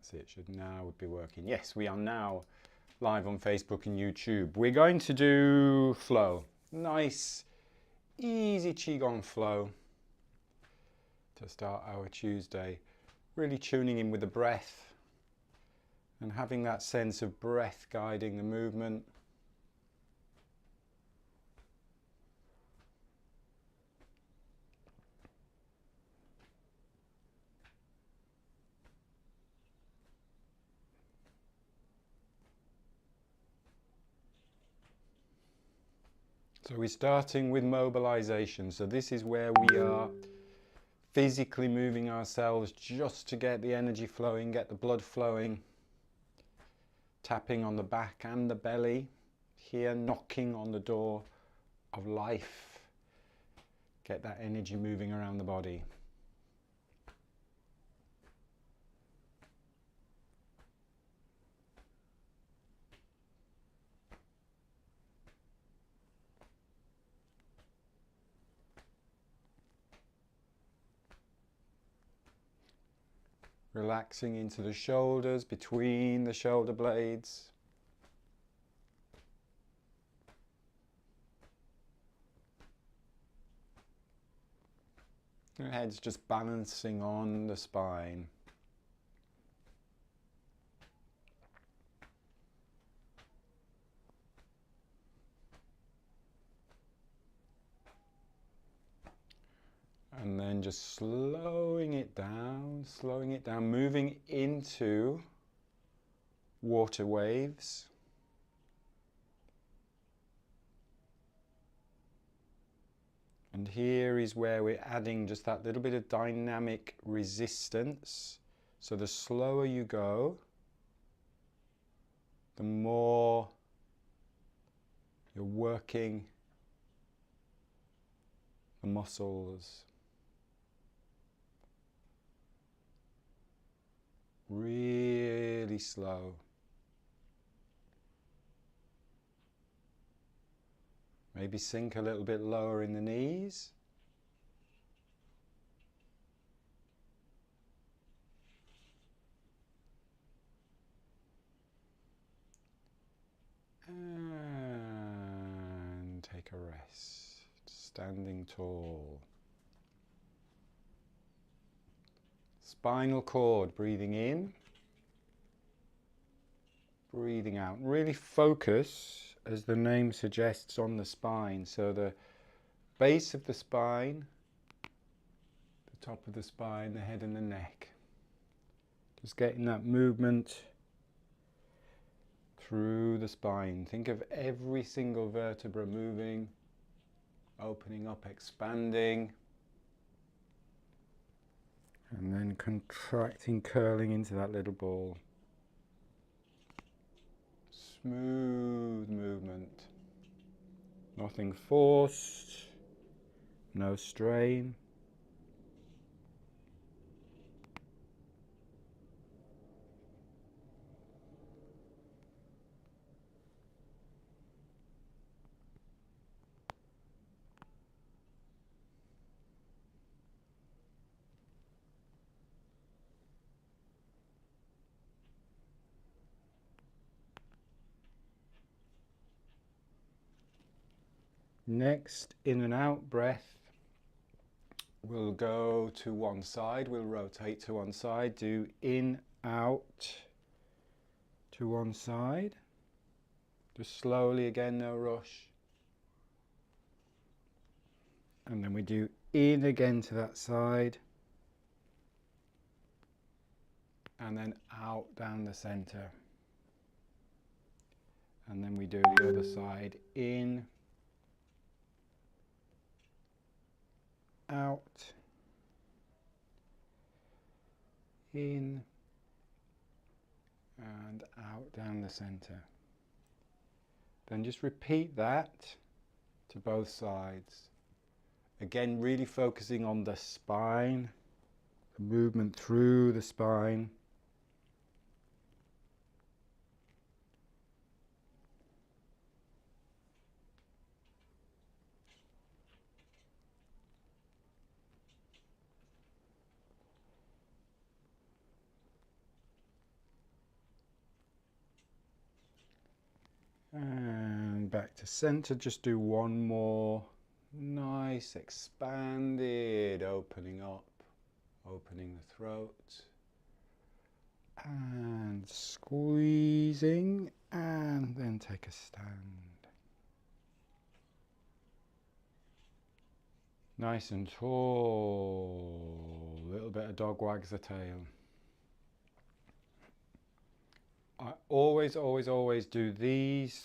That's it, should now be working. Yes, we are now live on Facebook and YouTube. We're going to do flow. Nice, easy Qigong flow to start our Tuesday. Really tuning in with the breath and having that sense of breath guiding the movement. So we're starting with mobilization. So this is where we are physically moving ourselves just to get the energy flowing, get the blood flowing. Tapping on the back and the belly. Here, knocking on the door of life. Get that energy moving around the body. Relaxing into the shoulders, between the shoulder blades. Your head's just balancing on the spine. And then just slowing it down, moving into water waves. And here is where we're adding just that little bit of dynamic resistance. So the slower you go, the more you're working the muscles. Really slow. Maybe sink a little bit lower in the knees. And take a rest. Standing tall. Spinal cord, breathing in, breathing out. Really focus, as the name suggests, on the spine. So the base of the spine, the top of the spine, the head and the neck. Just getting that movement through the spine. Think of every single vertebra moving, opening up, expanding. And then contracting, curling into that little ball. Smooth movement. Nothing forced, no strain. Next, in and out breath, we'll go to one side, we'll rotate to one side, do in, out, to one side. Just slowly again, no rush. And then we do in again to that side. And then out down the center. And then we do the other side, in, out, in, and out down the center. Then just repeat that to both sides. Again, really focusing on the spine, the movement through the spine. And back to center. Just do one more. Nice, expanded, opening up, opening the throat. And squeezing, and then take a stand. Nice and tall. A little bit of dog wags the tail. I always do these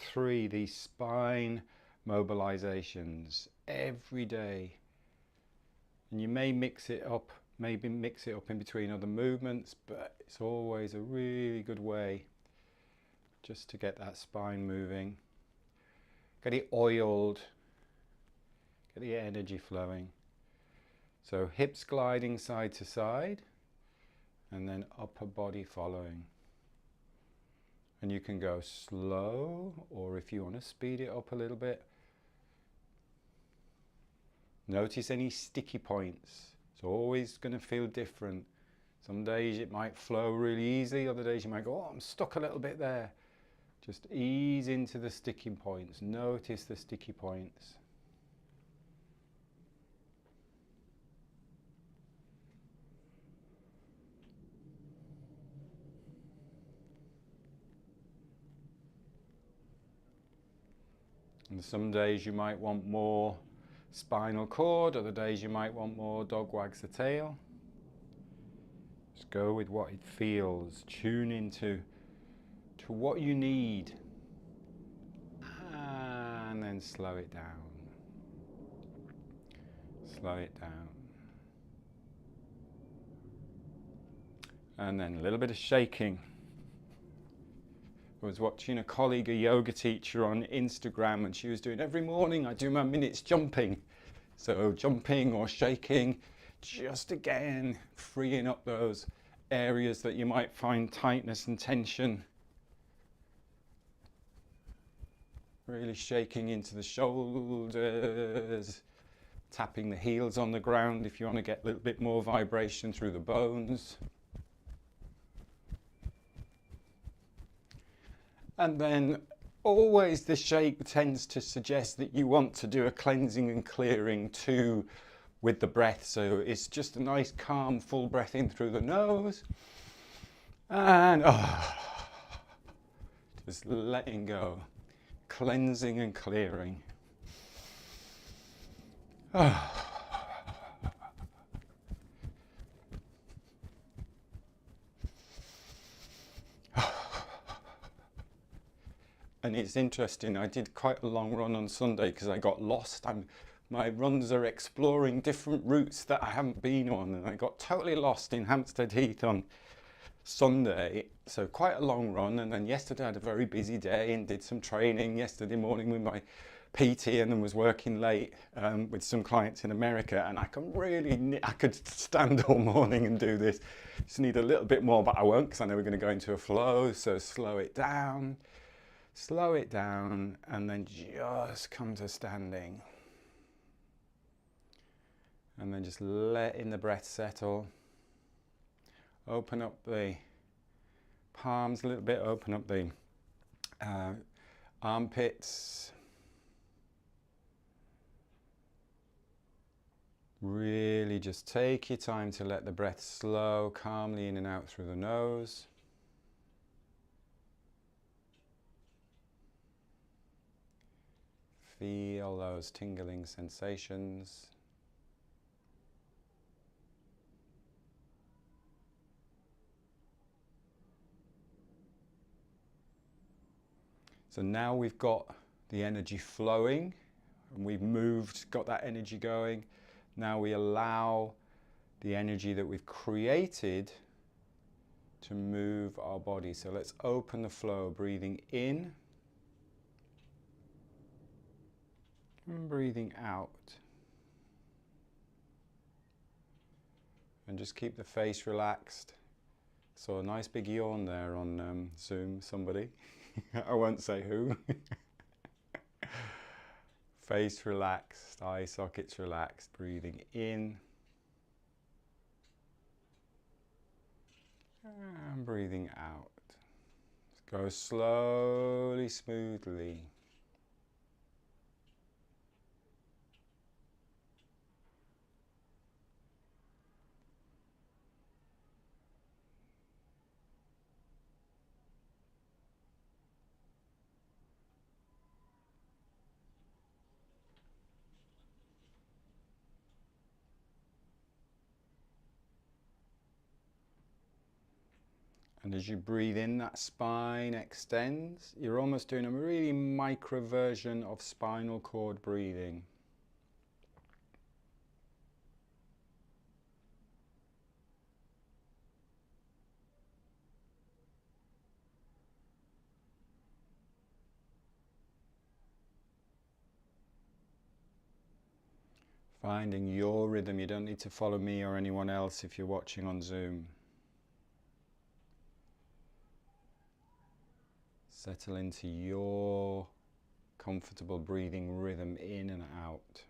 spine mobilizations every day. And you may mix it up, maybe mix it up in between other movements, but it's always a really good way just to get that spine moving. Get it oiled, get the energy flowing. So hips gliding side to side, and then upper body following. And you can go slow, or if you want to speed it up a little bit. Notice any sticky points. It's always going to feel different. Some days it might flow really easily, other days you might go, oh, I'm stuck a little bit there. Just ease into the sticking points. Notice the sticky points. And some days you might want more spinal cord, other days you might want more dog wags the tail. Just go with what it feels. Tune into what you need. And then slow it down. Slow it down. And then a little bit of shaking. I was watching a colleague, a yoga teacher on Instagram, and she was doing every morning I do my minutes jumping. So jumping or shaking, just again freeing up those areas that you might find tightness and tension. Really shaking into the shoulders, tapping the heels on the ground if you want to get a little bit more vibration through the bones. And then always the shake tends to suggest that you want to do a cleansing and clearing too with the breath. So it's just a nice calm full breath in through the nose. And just letting go. Cleansing and clearing. And it's interesting, I did quite a long run on Sunday because I got lost. My runs are exploring different routes that I haven't been on, and I got totally lost in Hampstead Heath on Sunday. So quite a long run, and then yesterday I had a very busy day and did some training yesterday morning with my PT, and then was working late with some clients in America, and I could stand all morning and do this. Just need a little bit more, but I won't because I know we're going to go into a flow. So slow it down, and then just come to standing. And then just letting the breath settle. Open up the palms a little bit, open up the armpits. Really just take your time to let the breath slow, calmly in and out through the nose. Feel those tingling sensations. So now we've got the energy flowing and we've moved, got that energy going. Now we allow the energy that we've created to move our body. So let's open the flow, breathing in and breathing out. And just keep the face relaxed. So a nice big yawn there on Zoom, somebody. I won't say who. Face relaxed, eye sockets relaxed, breathing in and breathing out. Just Go slowly, smoothly. And as you breathe in, that spine extends. You're almost doing a really micro version of spinal cord breathing. Finding your rhythm. You don't need to follow me or anyone else if you're watching on Zoom. Settle into your comfortable breathing rhythm in and out.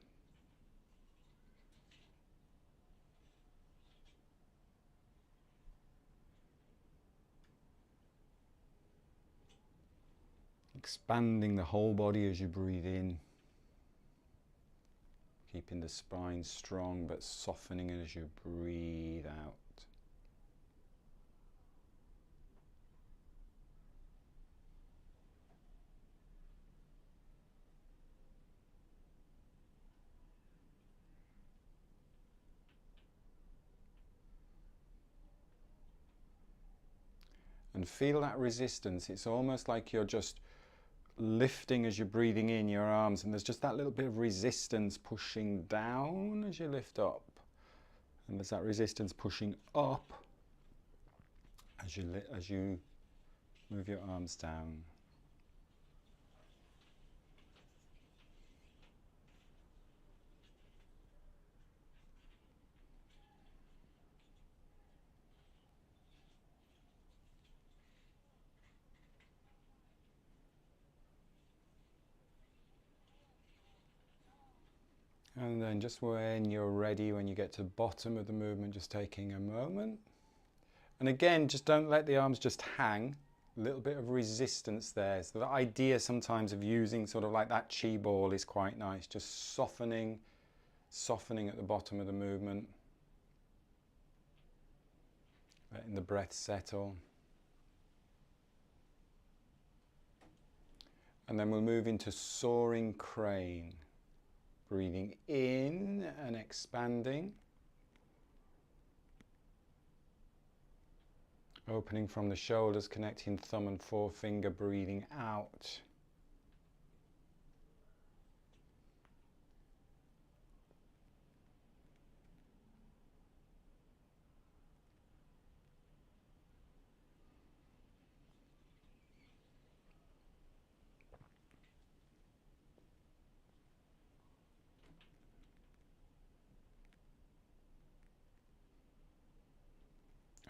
Expanding the whole body as you breathe in. Keeping the spine strong but softening as you breathe out. And feel that resistance. It's almost like you're just lifting as you're breathing in your arms, and there's just that little bit of resistance pushing down as you lift up. And there's that resistance pushing up as you move your arms down. And then just when you're ready, when you get to the bottom of the movement, just taking a moment. And again, just don't let the arms just hang. A little bit of resistance there. So the idea sometimes of using sort of like that chi ball is quite nice. Just softening at the bottom of the movement. Letting the breath settle. And then we'll move into soaring crane. Breathing in and expanding. Opening from the shoulders, connecting thumb and forefinger, breathing out.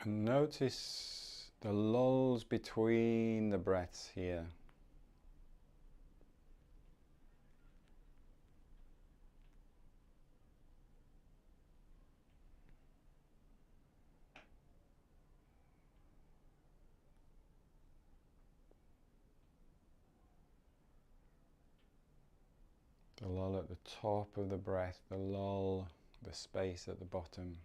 And notice the lulls between the breaths here. The lull at the top of the breath, the lull, the space at the bottom.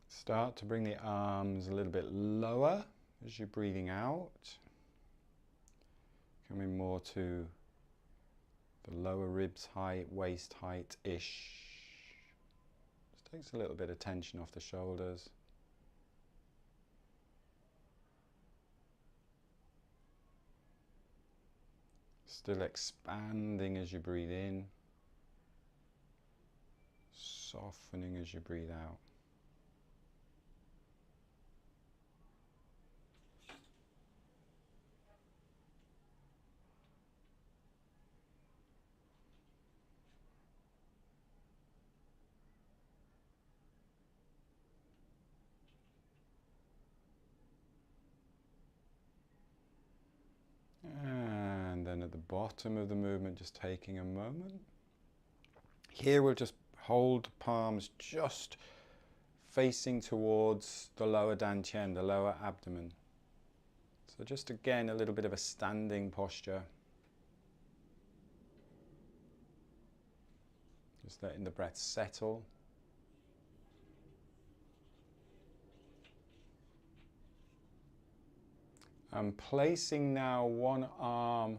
Start to bring the arms a little bit lower as you're breathing out. Coming more to the lower ribs height, waist height-ish. Just takes a little bit of tension off the shoulders. Still expanding as you breathe in. Softening as you breathe out. bottom of the movement, just taking a moment. Here we'll just hold palms just facing towards the lower dantian, the lower abdomen. So just again a little bit of a standing posture. Just letting the breath settle. I'm placing now one arm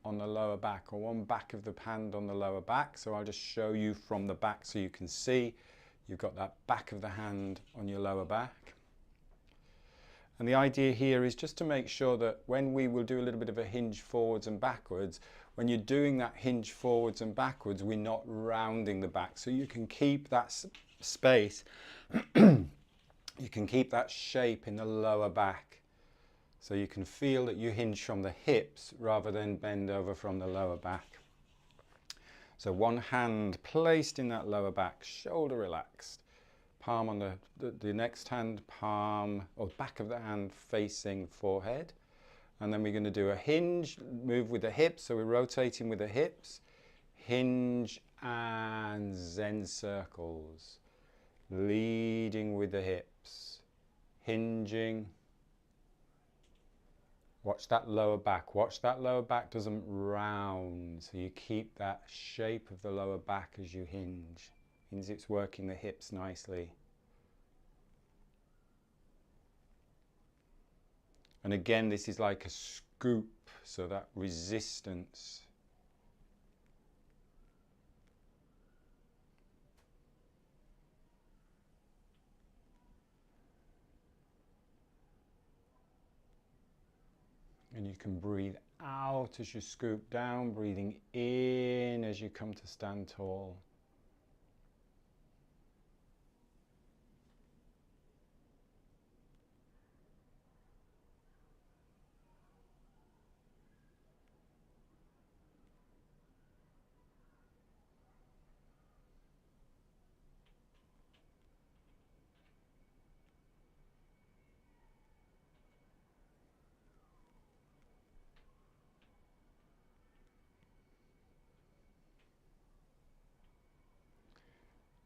on the lower back, or one back of the hand on the lower back. So I'll just show you from the back so you can see you've got that back of the hand on your lower back. And the idea here is just to make sure that when we will do a little bit of a hinge forwards and backwards, when you're doing that hinge forwards and backwards, we're not rounding the back. So you can keep that space, you can keep that shape in the lower back. So you can feel that you hinge from the hips rather than bend over from the lower back. So one hand placed in that lower back, shoulder relaxed. Palm on the next hand, palm or back of the hand facing forehead. And then we're going to do a hinge, move with the hips. So we're rotating with the hips. Hinge and Zen circles. Leading with the hips. Hinging. Watch that lower back. Watch that lower back doesn't round. So you keep that shape of the lower back as you hinge. Means it's working the hips nicely. And again, this is like a scoop, so that resistance. And you can breathe out as you scoop down, breathing in as you come to stand tall.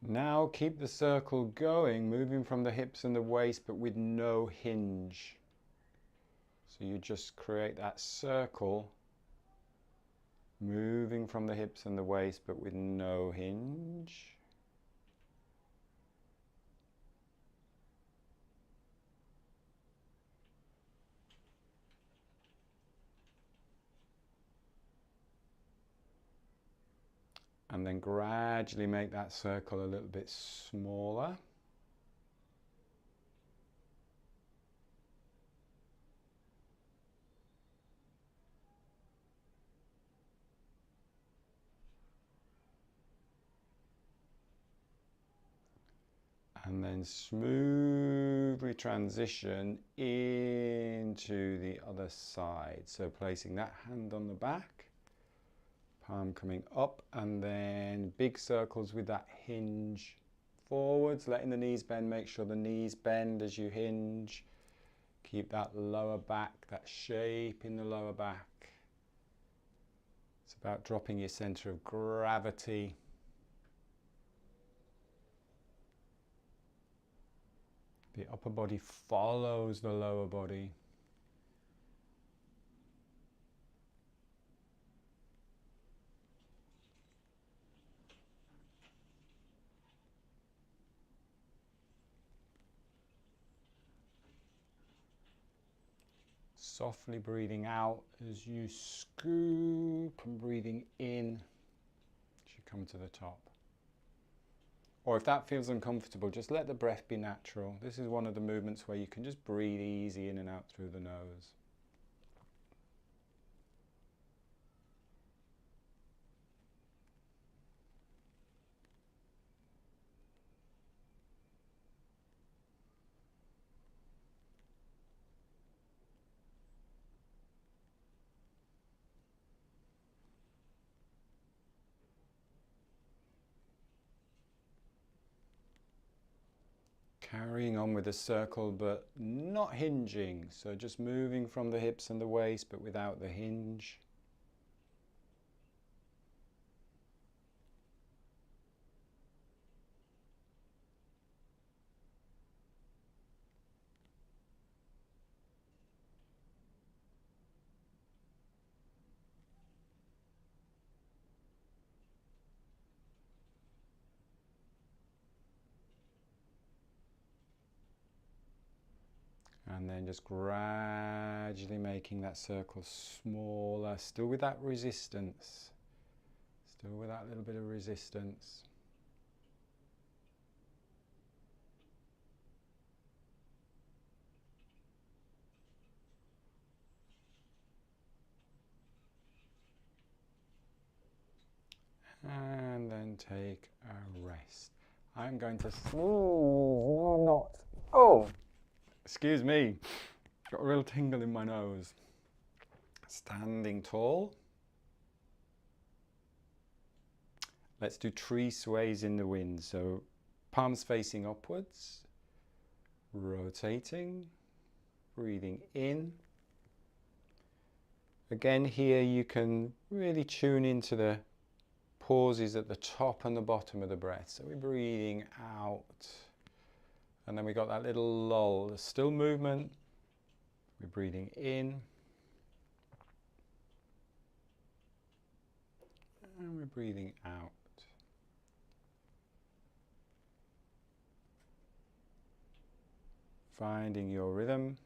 Now keep the circle going, moving from the hips and the waist, but with no hinge. So you just create that circle, moving from the hips and the waist, but with no hinge. And then gradually make that circle a little bit smaller. And then smoothly transition into the other side. So placing that hand on the back, palm coming up, and then big circles with that hinge forwards, letting the knees bend. Make sure the knees bend as you hinge. Keep that lower back, that shape in the lower back. It's about dropping your center of gravity. The upper body follows the lower body. Softly breathing out as you scoop and breathing in as you come to the top. Or if that feels uncomfortable, just let the breath be natural. This is one of the movements where you can just breathe easy in and out through the nose. Carrying on with the circle, but not hinging. So just moving from the hips and the waist, but without the hinge. And then just gradually making that circle smaller, still with that resistance, still with that little bit of resistance. And then take a rest. I'm going to, oh, not, oh, excuse me, got a real tingle in my nose. Standing tall. Let's do tree sways in the wind. So palms facing upwards, rotating, breathing in. Again, here you can really tune into the pauses at the top and the bottom of the breath. So we're breathing out, and then we got that little lull. There's still movement. We're breathing in, and we're breathing out. Finding your rhythm.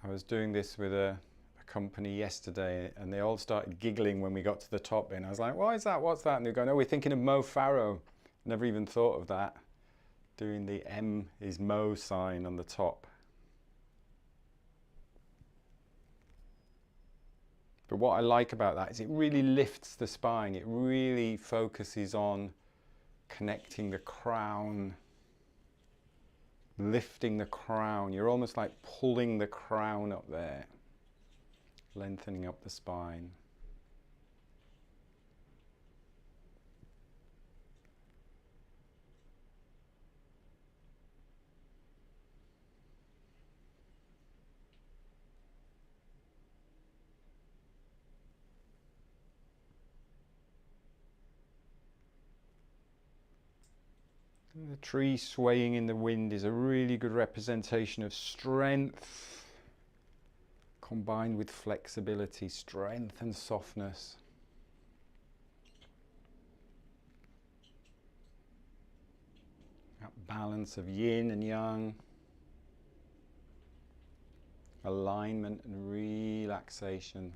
I was doing this with a company yesterday, and they all started giggling when we got to the top bit. And I was like, why is that? What's that? And they're going, oh, we're thinking of Mo Farah. Never even thought of that. Doing the M is Mo sign on the top. But what I like about that is it really lifts the spine. It really focuses on connecting the crown, lifting the crown. You're almost like pulling the crown up there, lengthening up the spine. The tree swaying in the wind is a really good representation of strength combined with flexibility, strength and softness. That balance of yin and yang, alignment and relaxation.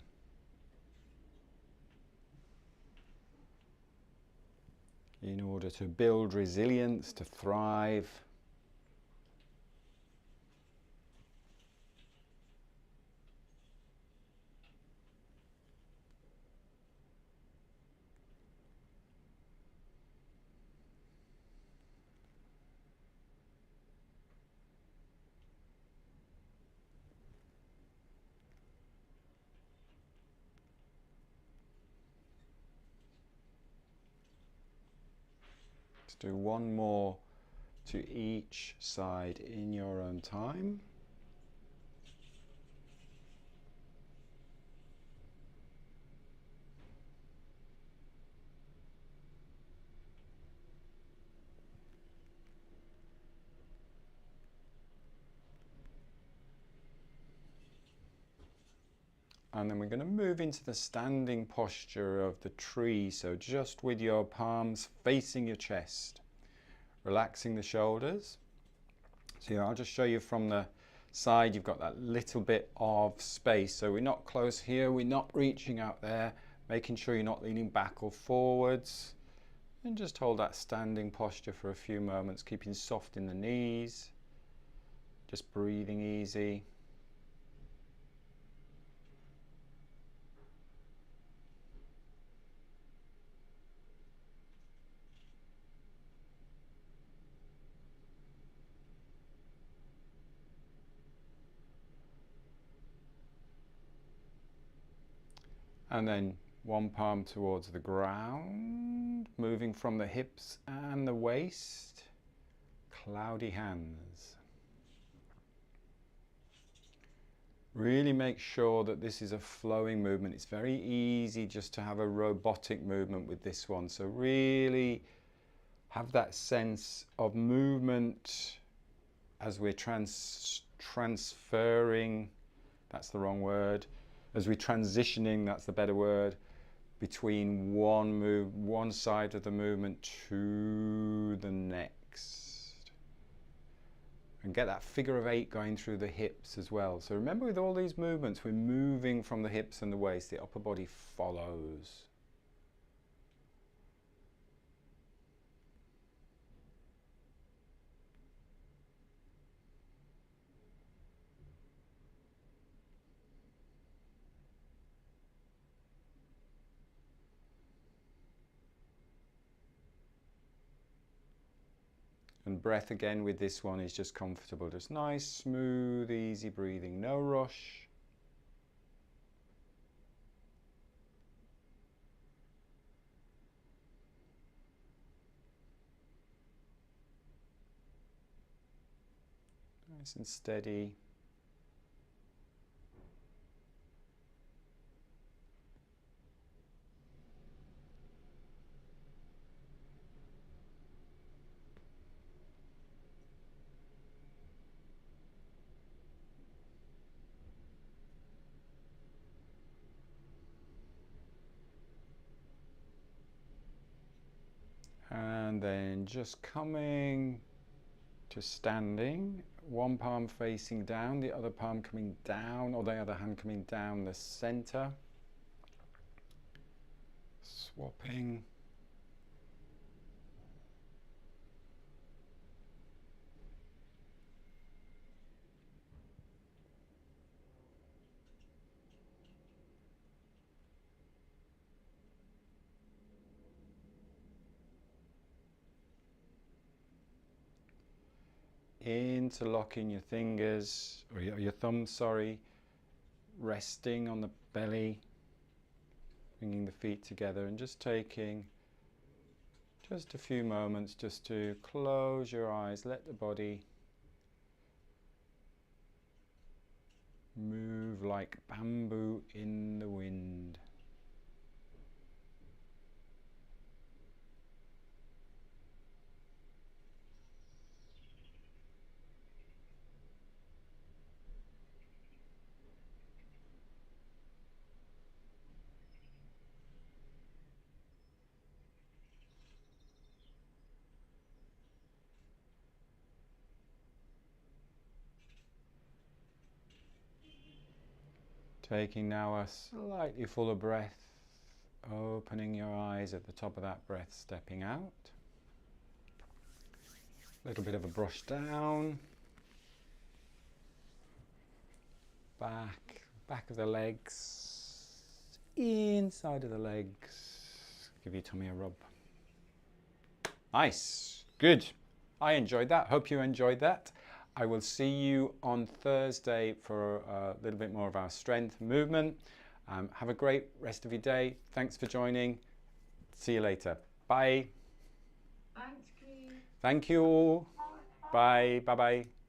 In order to build resilience, to thrive. Let's do one more to each side in your own time. And then we're going to move into the standing posture of the tree. So just with your palms facing your chest, relaxing the shoulders. So I'll just show you from the side. You've got that little bit of space. So we're not close here. We're not reaching out there, making sure you're not leaning back or forwards. And just hold that standing posture for a few moments, keeping soft in the knees. Just breathing easy. And then one palm towards the ground, moving from the hips and the waist, cloudy hands. Really make sure that this is a flowing movement. It's very easy just to have a robotic movement with this one. So really have that sense of movement as we're transferring, that's the wrong word, as we're transitioning, that's the better word, between one side of the movement to the next. And get that figure of 8 going through the hips as well. So remember, with all these movements, we're moving from the hips and the waist. The upper body follows. And breath again with this one is just comfortable, just nice, smooth, easy breathing, no rush. Nice and steady. And then just coming to standing, one palm facing down, the other palm coming down, or the other hand coming down the center. Swapping. Interlocking your fingers, or your thumbs, sorry, resting on the belly, bringing the feet together, and just taking just a few moments just to close your eyes, let the body move like bamboo in the wind. Taking now a slightly fuller breath, opening your eyes at the top of that breath, stepping out. A little bit of a brush down. Back of the legs, inside of the legs. Give your tummy a rub. Nice, good. I enjoyed that. Hope you enjoyed that. I will see you on Thursday for a little bit more of our strength movement. Have a great rest of your day. Thanks for joining. See you later. Bye. Thanks, Keith. Thank you. Bye. Bye-bye.